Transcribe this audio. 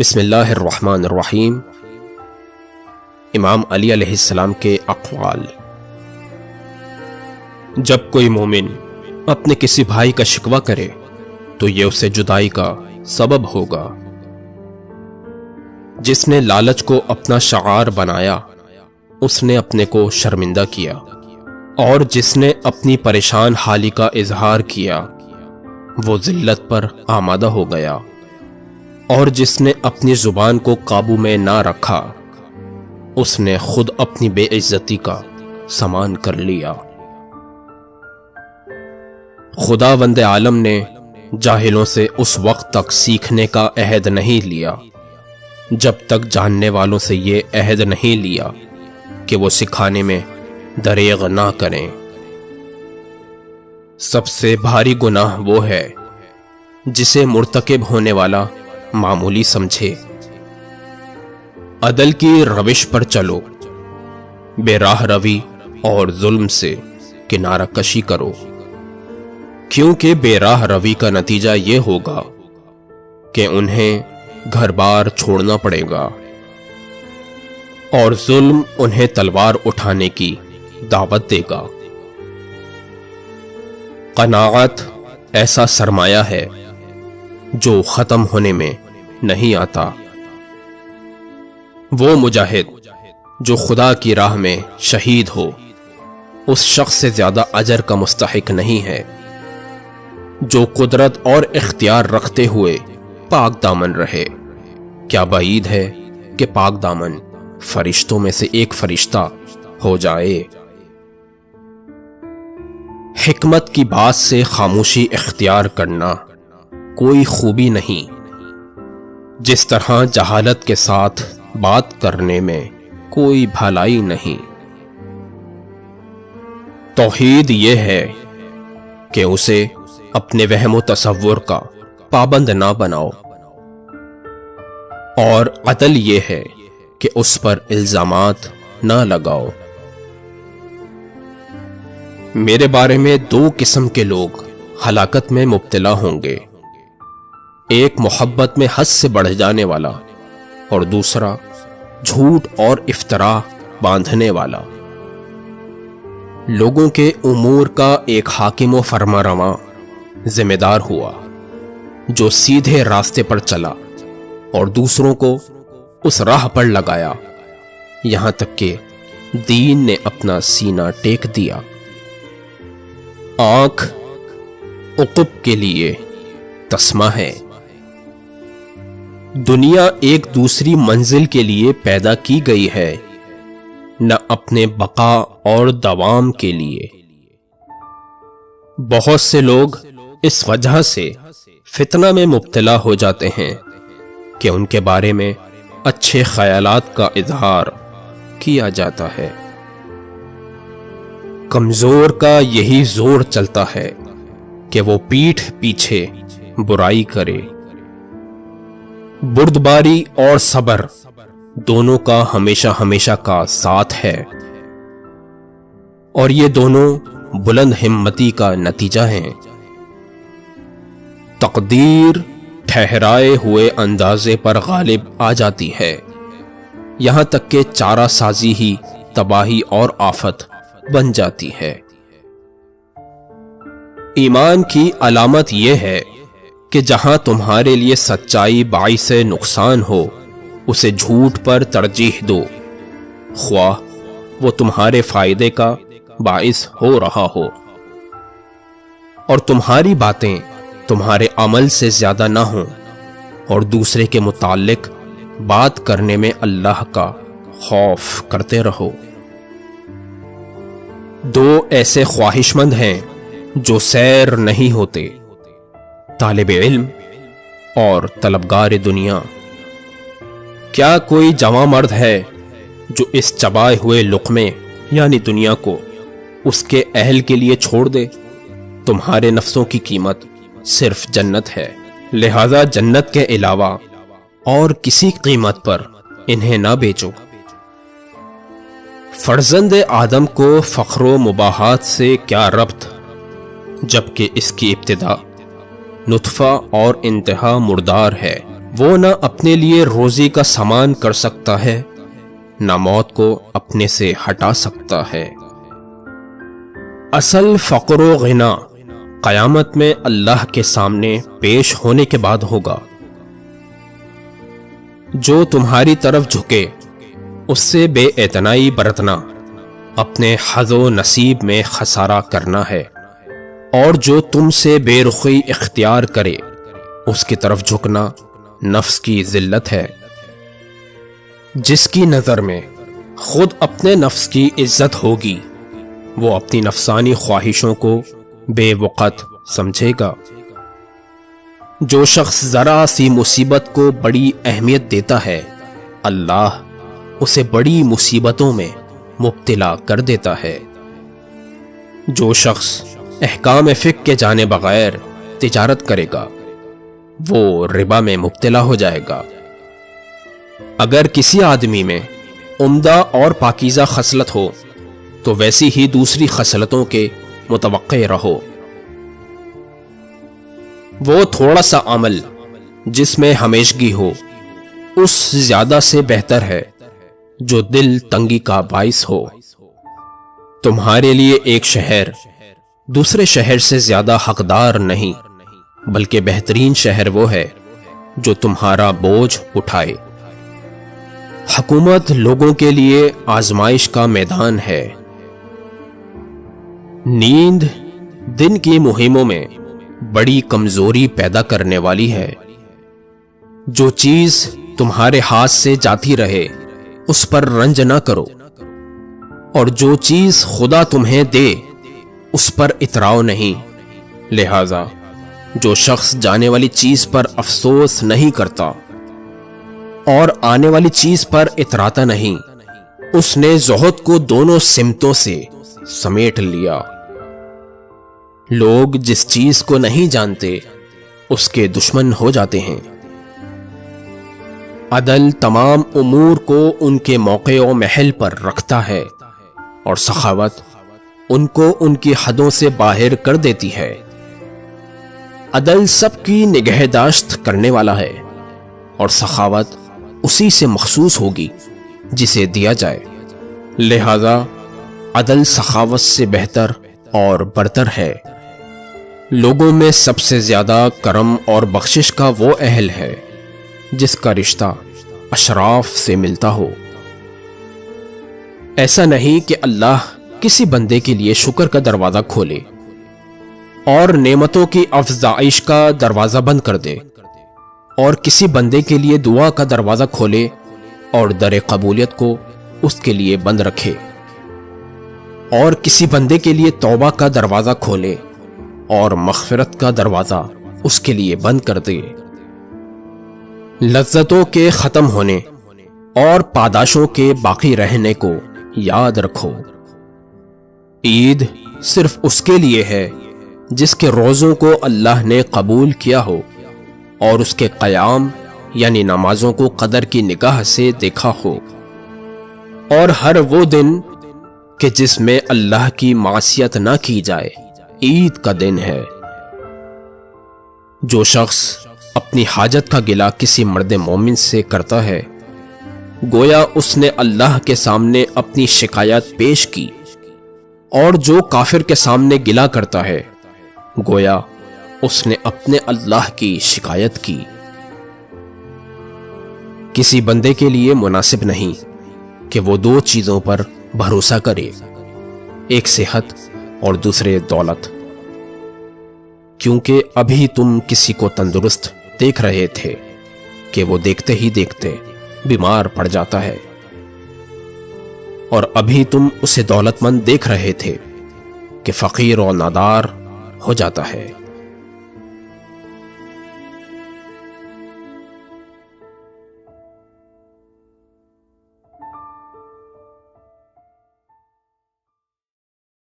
بسم اللہ الرحمن الرحیم۔ امام علی علیہ السلام کے اقوال۔ جب کوئی مومن اپنے کسی بھائی کا شکوہ کرے تو یہ اسے جدائی کا سبب ہوگا۔ جس نے لالچ کو اپنا شعار بنایا اس نے اپنے کو شرمندہ کیا، اور جس نے اپنی پریشان حالی کا اظہار کیا وہ ذلت پر آمادہ ہو گیا، اور جس نے اپنی زبان کو قابو میں نہ رکھا اس نے خود اپنی بے عزتی کا سامان کر لیا۔ خداوند عالم نے جاہلوں سے اس وقت تک سیکھنے کا عہد نہیں لیا جب تک جاننے والوں سے یہ عہد نہیں لیا کہ وہ سکھانے میں دریغ نہ کریں۔ سب سے بھاری گناہ وہ ہے جسے مرتکب ہونے والا معمولی سمجھے۔ عدل کی روش پر چلو، بے راہ روی اور ظلم سے کنارہ کشی کرو، کیونکہ بے راہ روی کا نتیجہ یہ ہوگا کہ انہیں گھر بار چھوڑنا پڑے گا، اور ظلم انہیں تلوار اٹھانے کی دعوت دے گا۔ قناعت ایسا سرمایہ ہے جو ختم ہونے میں نہیں آتا۔ وہ مجاہد جو خدا کی راہ میں شہید ہو اس شخص سے زیادہ اجر کا مستحق نہیں ہے جو قدرت اور اختیار رکھتے ہوئے پاک دامن رہے۔ کیا بعید ہے کہ پاک دامن فرشتوں میں سے ایک فرشتہ ہو جائے۔ حکمت کی بات سے خاموشی اختیار کرنا کوئی خوبی نہیں، جس طرح جہالت کے ساتھ بات کرنے میں کوئی بھلائی نہیں۔ توحید یہ ہے کہ اسے اپنے وہم و تصور کا پابند نہ بناؤ، اور عدل یہ ہے کہ اس پر الزامات نہ لگاؤ۔ میرے بارے میں دو قسم کے لوگ ہلاکت میں مبتلا ہوں گے، ایک محبت میں حد سے بڑھ جانے والا اور دوسرا جھوٹ اور افتراء باندھنے والا۔ لوگوں کے امور کا ایک حاکم و فرمانرواں ذمہ دار ہوا جو سیدھے راستے پر چلا اور دوسروں کو اس راہ پر لگایا، یہاں تک کہ دین نے اپنا سینہ ٹیک دیا۔ آنکھ عقب کے لیے تسمہ ہے۔ دنیا ایک دوسری منزل کے لیے پیدا کی گئی ہے، نہ اپنے بقا اور دوام کے لیے۔ بہت سے لوگ اس وجہ سے فتنہ میں مبتلا ہو جاتے ہیں کہ ان کے بارے میں اچھے خیالات کا اظہار کیا جاتا ہے۔ کمزور کا یہی زور چلتا ہے کہ وہ پیٹھ پیچھے برائی کرے۔ بردباری اور صبر دونوں کا ہمیشہ ہمیشہ کا ساتھ ہے، اور یہ دونوں بلند ہمتی کا نتیجہ ہیں۔ تقدیر ٹھہرائے ہوئے اندازے پر غالب آ جاتی ہے، یہاں تک کہ چارہ سازی ہی تباہی اور آفت بن جاتی ہے۔ ایمان کی علامت یہ ہے کہ جہاں تمہارے لیے سچائی باعث نقصان ہو اسے جھوٹ پر ترجیح دو، خواہ وہ تمہارے فائدے کا باعث ہو رہا ہو، اور تمہاری باتیں تمہارے عمل سے زیادہ نہ ہوں، اور دوسرے کے متعلق بات کرنے میں اللہ کا خوف کرتے رہو۔ دو ایسے خواہشمند ہیں جو سیر نہیں ہوتے، طالب علم اور طلبگار دنیا۔ کیا کوئی جوان مرد ہے جو اس چبائے ہوئے لقمے یعنی دنیا کو اس کے اہل کے لیے چھوڑ دے؟ تمہارے نفسوں کی قیمت صرف جنت ہے، لہذا جنت کے علاوہ اور کسی قیمت پر انہیں نہ بیچو۔ فرزند آدم کو فخر و مباحات سے کیا ربط، جبکہ اس کی ابتدا نطفہ اور انتہا مردار ہے۔ وہ نہ اپنے لیے روزی کا سامان کر سکتا ہے، نہ موت کو اپنے سے ہٹا سکتا ہے۔ اصل فقر و غنا قیامت میں اللہ کے سامنے پیش ہونے کے بعد ہوگا۔ جو تمہاری طرف جھکے اس سے بے اعتنائی برتنا اپنے حظ و نصیب میں خسارہ کرنا ہے، اور جو تم سے بے رخی اختیار کرے اس کی طرف جھکنا نفس کی ذلت ہے۔ جس کی نظر میں خود اپنے نفس کی عزت ہوگی وہ اپنی نفسانی خواہشوں کو بے وقت سمجھے گا۔ جو شخص ذرا سی مصیبت کو بڑی اہمیت دیتا ہے، اللہ اسے بڑی مصیبتوں میں مبتلا کر دیتا ہے۔ جو شخص احکام فقہ کے جانے بغیر تجارت کرے گا وہ ربا میں مبتلا ہو جائے گا۔ اگر کسی آدمی میں عمدہ اور پاکیزہ خصلت ہو تو ویسی ہی دوسری خصلتوں کے متوقع رہو۔ وہ تھوڑا سا عمل جس میں ہمیشگی ہو اس زیادہ سے بہتر ہے جو دل تنگی کا باعث ہو۔ تمہارے لیے ایک شہر دوسرے شہر سے زیادہ حقدار نہیں، بلکہ بہترین شہر وہ ہے جو تمہارا بوجھ اٹھائے۔ حکومت لوگوں کے لیے آزمائش کا میدان ہے۔ نیند دن کی مہموں میں بڑی کمزوری پیدا کرنے والی ہے۔ جو چیز تمہارے ہاتھ سے جاتی رہے اس پر رنج نہ کرو، اور جو چیز خدا تمہیں دے اس پر اتراؤ نہیں۔ لہذا جو شخص جانے والی چیز پر افسوس نہیں کرتا اور آنے والی چیز پر اتراتا نہیں، اس نے زہد کو دونوں سمتوں سے سمیٹ لیا۔ لوگ جس چیز کو نہیں جانتے اس کے دشمن ہو جاتے ہیں۔ عدل تمام امور کو ان کے موقع و محل پر رکھتا ہے، اور سخاوت ان کو ان کی حدوں سے باہر کر دیتی ہے۔ عدل سب کی نگہداشت کرنے والا ہے، اور سخاوت اسی سے مخصوص ہوگی جسے دیا جائے۔ لہذا عدل سخاوت سے بہتر اور برتر ہے۔ لوگوں میں سب سے زیادہ کرم اور بخشش کا وہ اہل ہے جس کا رشتہ اشراف سے ملتا ہو۔ ایسا نہیں کہ اللہ کسی بندے کے لیے شکر کا دروازہ کھولے اور نعمتوں کی افزائش کا دروازہ بند کر دے، اور کسی بندے کے لیے دعا کا دروازہ کھولے اور در قبولیت کو اس کے لیے بند رکھے، اور کسی بندے کے لیے توبہ کا دروازہ کھولے اور مغفرت کا دروازہ اس کے لیے بند کر دے۔ لذتوں کے ختم ہونے اور پاداشوں کے باقی رہنے کو یاد رکھو۔ عید صرف اس کے لیے ہے جس کے روزوں کو اللہ نے قبول کیا ہو اور اس کے قیام یعنی نمازوں کو قدر کی نگاہ سے دیکھا ہو، اور ہر وہ دن کہ جس میں اللہ کی معصیت نہ کی جائے عید کا دن ہے۔ جو شخص اپنی حاجت کا گلہ کسی مرد مومن سے کرتا ہے گویا اس نے اللہ کے سامنے اپنی شکایت پیش کی، اور جو کافر کے سامنے گلہ کرتا ہے گویا اس نے اپنے اللہ کی شکایت کی۔ کسی بندے کے لیے مناسب نہیں کہ وہ دو چیزوں پر بھروسہ کرے، ایک صحت اور دوسرے دولت، کیونکہ ابھی تم کسی کو تندرست دیکھ رہے تھے کہ وہ دیکھتے ہی دیکھتے بیمار پڑ جاتا ہے، اور ابھی تم اسے دولت مند دیکھ رہے تھے کہ فقیر اور نادار ہو جاتا ہے۔